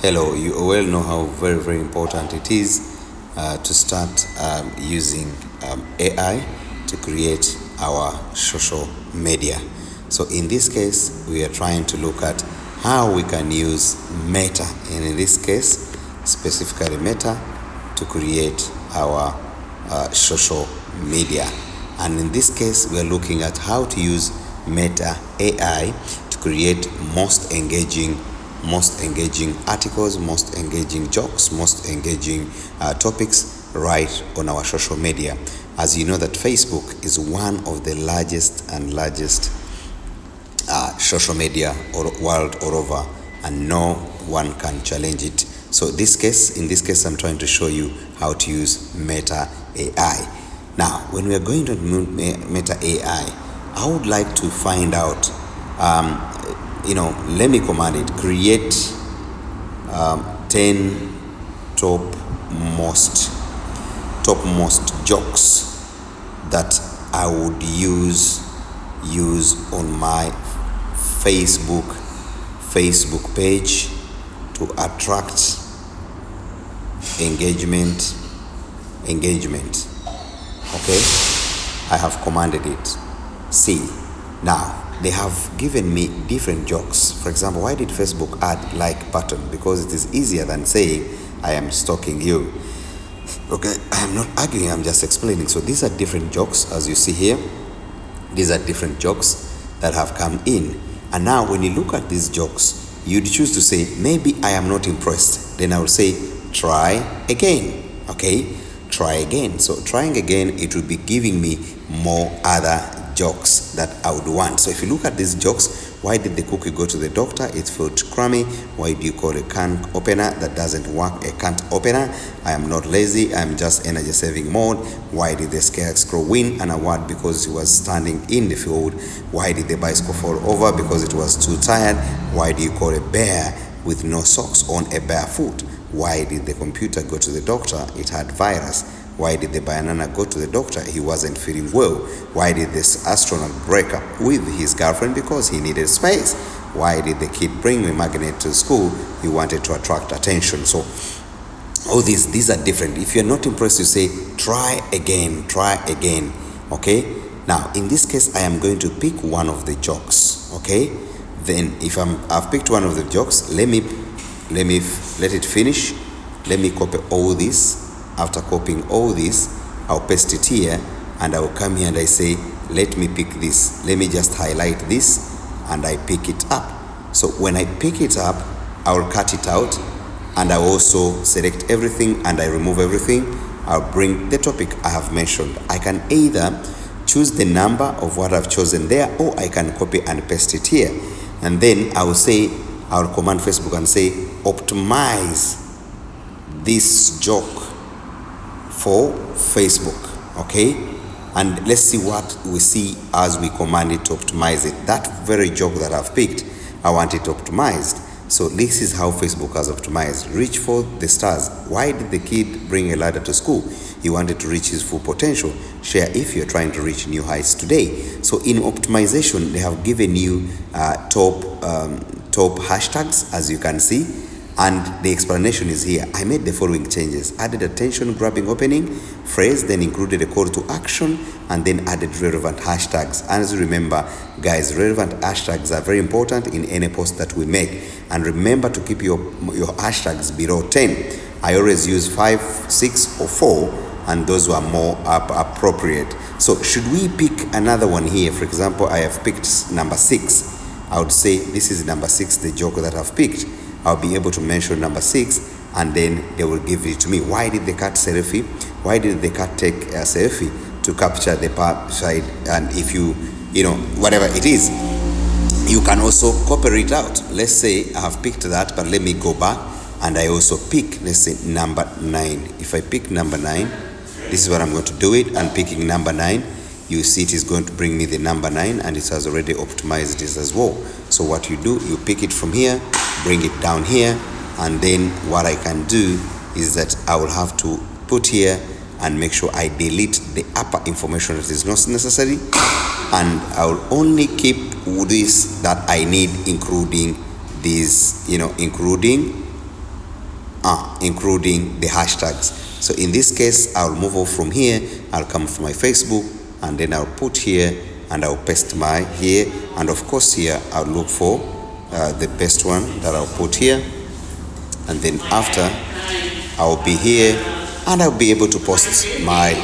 Hello, you well know how very important it is to start using AI to create our social media. So in this case, we are trying to look at how we can use Meta, and in this case, specifically Meta, to create our social media. And in this case, we are looking at how to use Meta AI to create most engaging articles, most engaging jokes, most engaging topics right on our social media. As you know that Facebook is one of the largest social media world all over, and no one can challenge it. So in this case, I'm trying to show you how to use Meta AI. Now, when we are going to Meta AI, I would like to find out let me command it, create 10 topmost jokes that I would use on my Facebook page to attract engagement. Okay, I have commanded it. See, now they have given me different jokes. For example, why did Facebook add like button? Because it is easier than saying I am stalking you. Okay, I am not arguing, I'm just explaining. So these are different jokes, as you see here. These are different jokes that have come in. And now when you look at these jokes, you'd choose to say, maybe I am not impressed. Then I will say, try again. Okay, try again. So trying again, it will be giving me more other jokes that I would want. So if you look at these jokes, why did the cookie go to the doctor? It felt crummy. Why do you call a can opener that doesn't work a can't opener? I am not lazy, I'm just energy saving mode. Why did the scarecrow win an award? Because he was standing in the field. Why did the bicycle fall over? Because it was too tired. Why do you call a bear with no socks on a bare foot? Why did the computer go to the doctor? It had virus. Why did the banana go to the doctor? He wasn't feeling well. Why did this astronaut break up with his girlfriend? Because he needed space. Why did the kid bring a magnet to school? He wanted to attract attention. So all these are different. If you're not impressed, you say try again. Okay, now in this case I am going to pick one of the jokes. Okay, then if I've picked one of the jokes, let it finish. Let me copy all this. After copying all this, I'll paste it here, and I will come here and I say, let me pick this. Let me just highlight this, and I pick it up. So when I pick it up, I will cut it out, and I also select everything, and I remove everything. I'll bring the topic I have mentioned. I can either choose the number of what I've chosen there, or I can copy and paste it here. And then I will command Facebook and say, optimize this joke for Facebook. Okay, and let's see what we see as we command it to optimize it. That very joke that I've picked, I want it optimized. So this is how Facebook has optimized. Reach for the stars. Why did the kid bring a ladder to school? He wanted to reach his full potential. Share if you're trying to reach new heights today. So in optimization, they have given you top hashtags, as you can see. And the explanation is here. I made the following changes: added attention grabbing opening phrase, then included a call to action, and then added relevant hashtags. And as you remember, guys, relevant hashtags are very important in any post that we make. And remember to keep your hashtags below 10. I always use 5, 6, or 4, and those were more appropriate. So should we pick another one here? For example, I have picked number 6. I would say this is number 6, the joke that I've picked. I'll be able to mention number 6, and then they will give it to me. Why did the cat selfie? Why did the cat take a selfie? To capture the side. And if you whatever it is, you can also copy it out. Let's say I have picked that, but let me go back and I also pick, let's say, number 9. If I pick number 9, this is what I'm going to do it. And picking number 9, you see it is going to bring me the number 9, and it has already optimized this as well. So what you do, you pick it from here, bring it down here, and then what I can do is that I will have to put here and make sure I delete the upper information that is not necessary, and I will only keep this that I need, including this, including including the hashtags. So in this case, I'll move off from here. I'll come to my Facebook, and then I'll put here, and I'll paste my here, and of course here I'll look for the best one that I'll put here, and then after I'll be here, and I'll be able to post my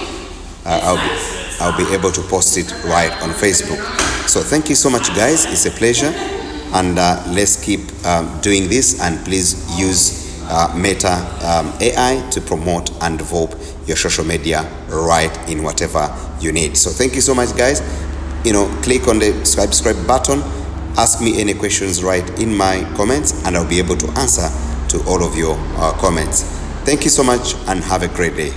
I'll be able to post it right on Facebook. So thank you so much, guys. It's a pleasure, and let's keep doing this, and please use Meta AI to promote and develop your social media right in whatever you need. So thank you so much, guys. Click on the subscribe button, ask me any questions right in my comments, and I'll be able to answer to all of your comments. Thank you so much, and have a great day.